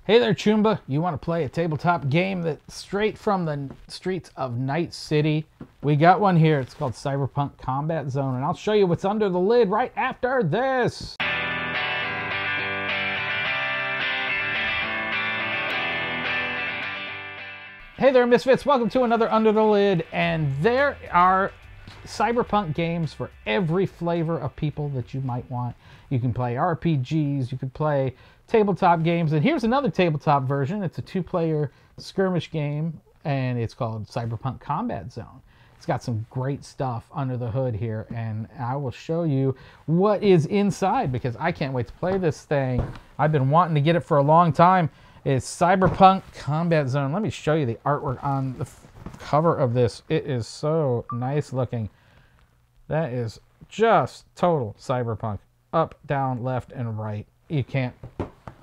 Hey there, Choomba. You want to play a tabletop game that's straight from the streets of Night City? We got one here. It's called Cyberpunk Combat Zone, and I'll show you what's under the lid right after this. Hey there, Misfits. Welcome to another Under the Lid, and there are Cyberpunk games for every flavor of people that you might want. You can play RPGs, you can play tabletop games, and here's another tabletop version. It's a two-player skirmish game, and it's called Cyberpunk Combat Zone. It's got some great stuff under the hood here, and I will show you what is inside because I can't wait to play this thing. I've been wanting to get it for a long time. It's Cyberpunk Combat Zone. Let me show you the artwork on the cover of this. It is so nice looking. That is just total cyberpunk. Up, down, left, and right. You can't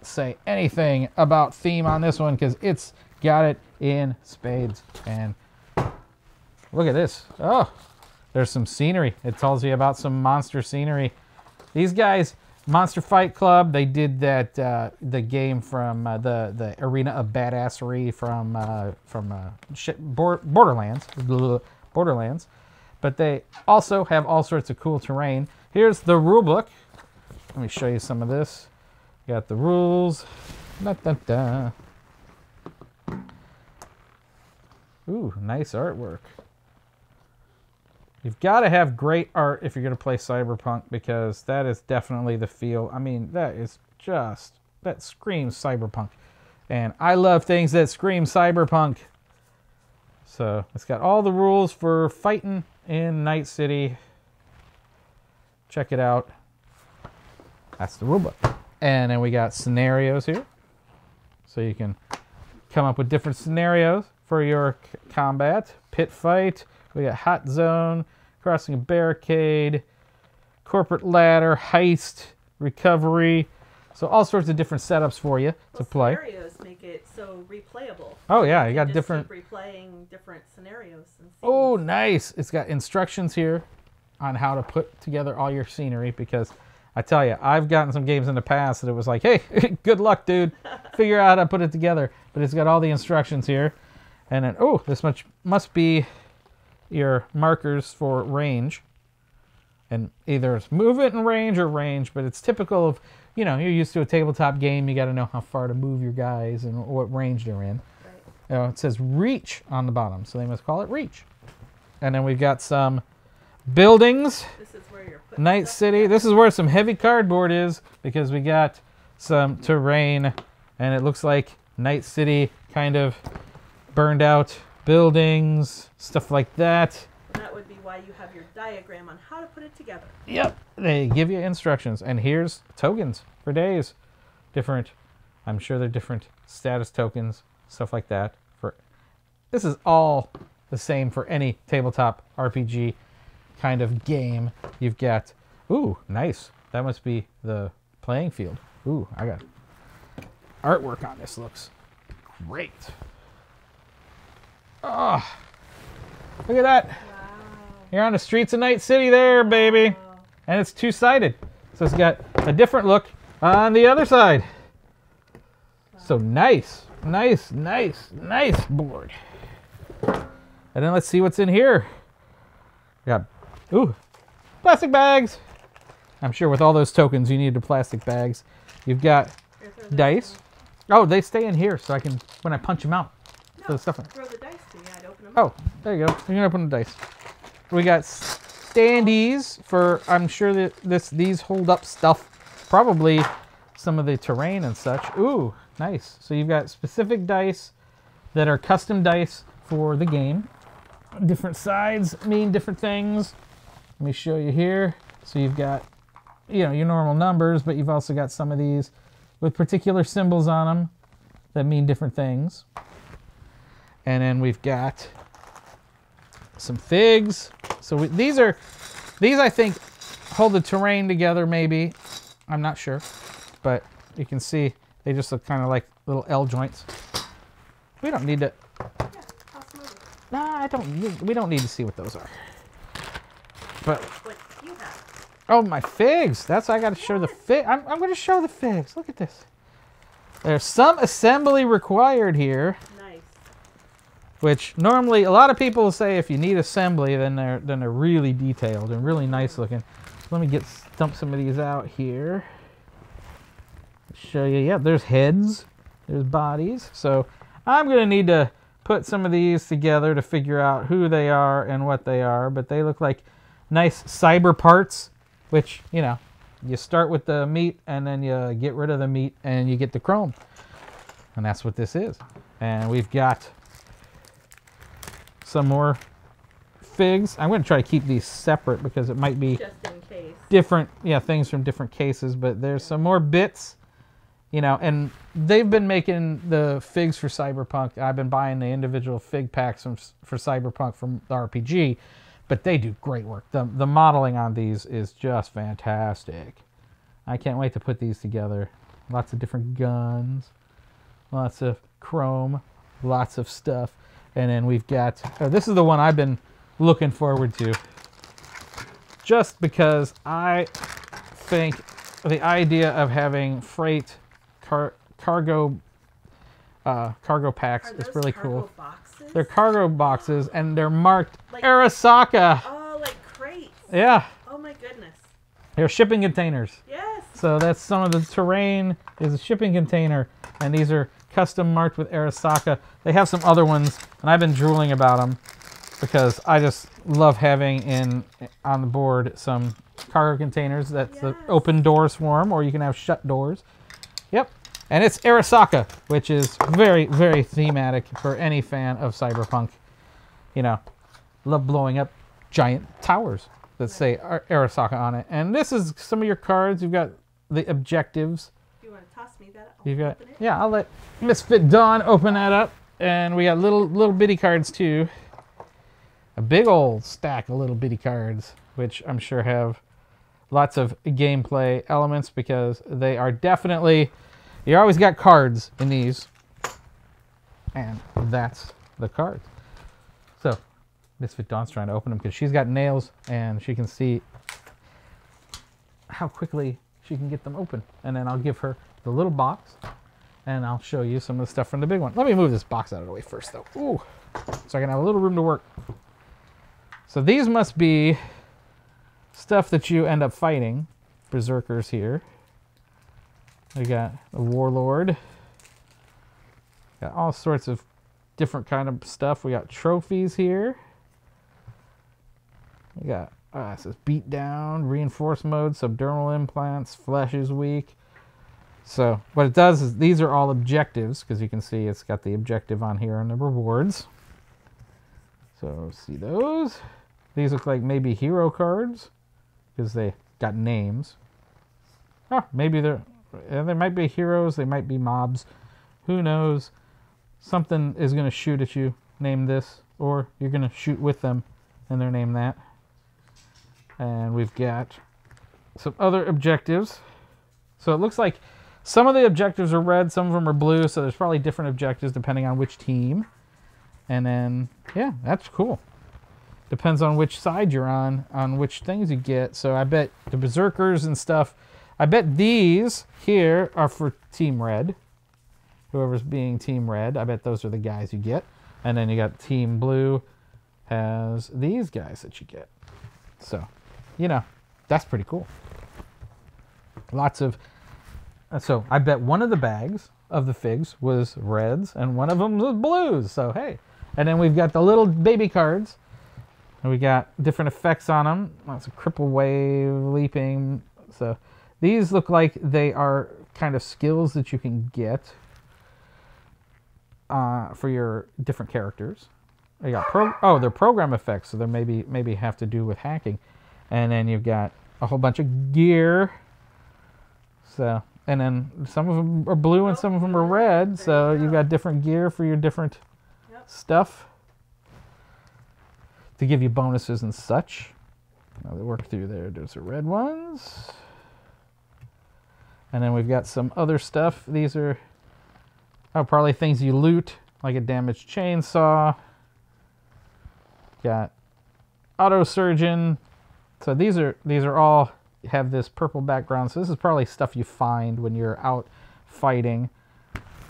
say anything about theme on this one because it's got it in spades. And look at this. Oh, there's some scenery. It tells you about some monster scenery. These guys, Monster Fight Club, they did that the game from the Arena of Badassery from Borderlands. But they also have all sorts of cool terrain. Here's the rule book. Let me show you some of this. You got the rules. Da, da, da. Ooh, nice artwork. You've got to have great art if you're going to play Cyberpunk because that is definitely the feel. I mean, that screams Cyberpunk. And I love things that scream Cyberpunk. So it's got all the rules for fighting in Night City. Check it out. That's the rulebook. And then we got scenarios here. So you can come up with different scenarios for your combat. Pit fight. We got hot zone, crossing a barricade, corporate ladder, heist, recovery. So all sorts of different setups for you to play. Scenarios make it so replayable. Oh yeah, you got different. Keep replaying different scenarios. And oh, nice! It's got instructions here on how to put together all your scenery because I tell you, I've gotten some games in the past that it was like, hey, good luck, dude. Figure out how to put it together. But it's got all the instructions here, and then oh, this much must be your markers for range, and either it's movement and range or range, but it's typical of, you know, you're used to a tabletop game, you got to know how far to move your guys and what range they're in. Right. It says reach on the bottom, so they must call it reach. And then we've got some buildings. This is where you're putting Night City. Together. This is where some heavy cardboard is because we got some terrain, and it looks like Night City kind of burned out buildings, stuff like that. That would be why you have your diagram on how to put it together. Yep, they give you instructions, and here's tokens for days. Different, I'm sure they're different status tokens, stuff like that. This is all the same for any tabletop RPG kind of game. You've got, ooh, nice. That must be the playing field. Ooh, I got artwork on this. Looks great. Oh, look at that. Wow. You're on the streets of Night City there, baby. Wow. And it's two-sided. So it's got a different look on the other side. Wow. So nice, nice, nice, nice board. And then let's see what's in here. We got, ooh, plastic bags. I'm sure with all those tokens, you need the plastic bags. You've got dice. Oh, they stay in here so I can, when I punch them out. No, throw the dice to me. I'd open them up. Oh, there you go. You're going to open the dice. We got standees for, I'm sure that these hold up stuff. Probably some of the terrain and such. Ooh, nice. So you've got specific dice that are custom dice for the game. Different sides mean different things. Let me show you here. So you've got, you know, your normal numbers, but you've also got some of these with particular symbols on them that mean different things. And then we've got some figs. So these I think hold the terrain together maybe. I'm not sure. But you can see they just look kind of like little L joints. We don't need to. Yeah, nah, we don't need to see what those are. But what you have. Oh, my figs. That's why I got to show the fig. I'm going to show the figs. Look at this. There's some assembly required here. Nice. Which normally a lot of people say if you need assembly, then they're really detailed and really nice looking. Let me dump some of these out here. Show you. Yeah, there's heads, there's bodies. So I'm gonna need to put some of these together to figure out who they are and what they are. But they look like nice cyber parts, which, you know, you start with the meat and then you get rid of the meat and you get the chrome. And that's what this is. And we've got some more figs. I'm going to try to keep these separate because it might be just in case. Different, yeah, things from different cases. But there's some more bits, you know, and they've been making the figs for Cyberpunk. I've been buying the individual fig packs for Cyberpunk from the RPG, but they do great work. The modeling on these is just fantastic. I can't wait to put these together. Lots of different guns, lots of chrome, lots of stuff. And then we've got, this is the one I've been looking forward to. Just because I think the idea of having freight cargo packs is really cool. Boxes? They're cargo boxes and they're marked like, Arasaka. Oh, like crates. Yeah. Oh my goodness. They're shipping containers. Yes. So that's some of the terrain is a shipping container, and these are custom marked with Arasaka. They have some other ones, and I've been drooling about them because I just love having on the board some cargo containers. That's the open doors for them, or you can have shut doors. Yep. And it's Arasaka, which is very, very thematic for any fan of Cyberpunk. You know, love blowing up giant towers that say Arasaka on it. And this is some of your cards. You've got the objectives. You want to toss me that? You've got, yeah, I'll let Misfit Dawn open that up. And we got little bitty cards too. A big old stack of little bitty cards, which I'm sure have lots of gameplay elements because they are definitely, you always got cards in these. And that's the cards. So, Misfit Dawn's trying to open them because she's got nails and she can see how quickly she can get them open. And then I'll give her the little box and I'll show you some of the stuff from the big one. Let me move this box out of the way first though. Ooh, so I can have a little room to work. So these must be stuff that you end up fighting. Berserkers here. We got a warlord. Got all sorts of different kind of stuff. We got trophies here. We got, it says beat down, reinforced mode, subdermal implants, flesh is weak. So what it does is these are all objectives, because you can see it's got the objective on here and the rewards. So see those. These look like maybe hero cards, because they got names. Oh, maybe they might be heroes, they might be mobs. Who knows? Something is going to shoot at you, name this, or you're going to shoot with them and they're named that. And we've got some other objectives. So it looks like some of the objectives are red, some of them are blue, so there's probably different objectives depending on which team. And then, yeah, that's cool. Depends on which side you're on which things you get. So I bet the Berserkers and stuff, I bet these here are for Team Red. Whoever's being Team Red, I bet those are the guys you get. And then you got Team Blue has these guys that you get. So, you know, that's pretty cool. Lots of... So, I bet one of the bags of the figs was reds, and one of them was blues. So, hey. And then we've got the little baby cards. And we got different effects on them. Lots of cripple wave, leaping. So, these look like they are kind of skills that you can get for your different characters. You got they're program effects, so they maybe have to do with hacking. And then you've got a whole bunch of gear. So, and then some of them are blue and some of them are red. So you've got different gear for your different stuff to give you bonuses and such. Now they work through there. There's the red ones. And then we've got some other stuff. These are probably things you loot, like a damaged chainsaw. Got auto surgeon. So these are all have this purple background. So this is probably stuff you find when you're out fighting.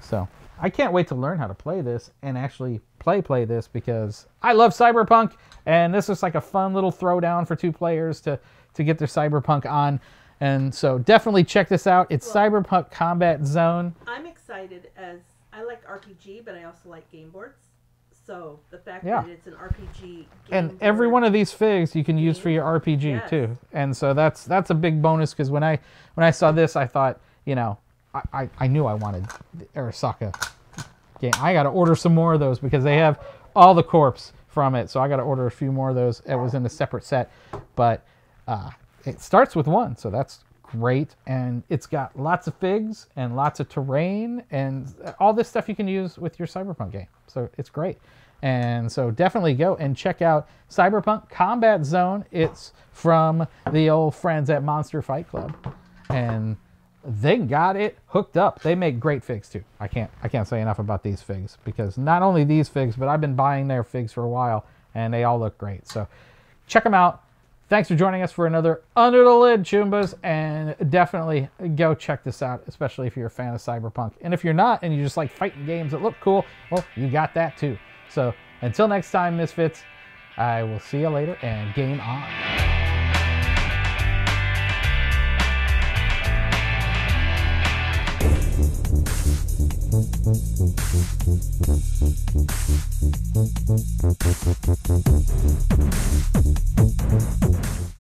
So I can't wait to learn how to play this and actually play this, because I love Cyberpunk, and this is like a fun little throwdown for 2 players to get their Cyberpunk on. And so definitely check this out. It's Cyberpunk Combat Zone. I'm excited, as I like RPG, but I also like game boards. So the fact that it's an RPG game and every one of these figs you can use for your RPG too. And so that's a big bonus, because when I saw this, I thought, you know, I knew I wanted the Arasaka game. I got to order some more of those, because they have all the corpse from it. So I got to order a few more of those. It was in a separate set, but it starts with 1, so that's great. And it's got lots of figs and lots of terrain and all this stuff you can use with your Cyberpunk game. So it's great. And so definitely go and check out Cyberpunk Combat Zone. It's from the old friends at Monster Fight Club, and they got it hooked up. They make great figs too. I can't say enough about these figs, because not only these figs, but I've been buying their figs for a while, and they all look great. So check them out. Thanks for joining us for another Under the Lid Choombas, and definitely go check this out, especially if you're a fan of Cyberpunk. And if you're not, and you just like fighting games that look cool, well, you got that too. So until next time, Misfits, I will see you later, and game on.